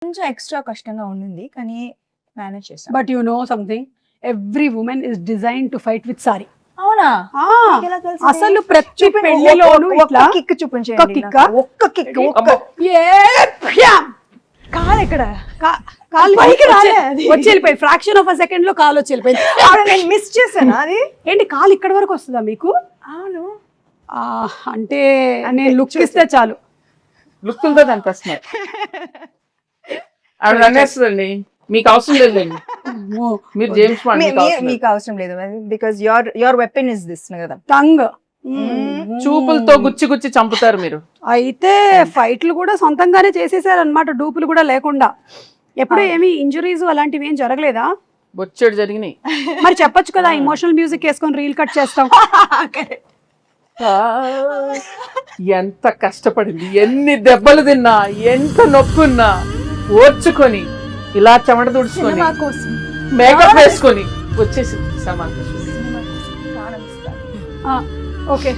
కొంచెం ఎక్స్ట్రా కష్టంగా ఉండింది కానీ మేనేజ్ చేసాం. But you know something, every women is design to fight with sorry. అవునా? నీకెలా తెలుసు? అసలు ప్రతి పెళ్లిలోనూ ఇట్లా కిక్ చూపించండి. ఒక్క కిక్కా? ఒక్క కిక్. కాలు ఎక్కడ? కాలు పైకి రాలే అది. వచ్చి వెళ్ళిపోయింది, ఫ్రాక్షన్ ఆఫ్ అ సెకండ్ లో కాలు వచ్చి వెళ్ళిపోయింది. నేను మిస్ చేశాను అది. ఏంటి కాలు ఇక్కడ వరకు వస్తుందా మీకు? అవును. అంటే నేను లుక్ ఇస్తే చాలు. లుక్కులతో కనిపిస్తున్నారు. ఆవిడ అనేస్తుందండి, మీకు అవసరం లేదండి, మీరు జేమ్స్ బాండ్, మీకు అవసరం లేదు. మీకు అవసరం లేదు because your weapon is this కదా. టంగ్ చూపులతో గుచ్చి గుచ్చి చంపుతారు మీరు. అయితే ఫైట్లు కూడా సొంతంగానే చేసేసారు అనమాట, డూపులు కూడా లేకుండా. ఎప్పుడు ఏమి ఇంజురీస్ అలాంటివి ఏం జరగలేదా? బొచ్చెడు జరిగినాయి. మరి చెప్పొచ్చు కదా, ఇమోషనల్ మ్యూజిక్ వేసుకొని రీల్ కట్ చేస్తాం. ఎంత కష్టపడింది, ఎన్ని దెబ్బలు తిన్నా, ఎంత నొప్పున్నా ఓర్చుకొని ఇలా చెమట తుడుచుకొని సినిమా కోసం మేకప్ వేసుకొని వచ్చేసింది సమాన్. ఓకే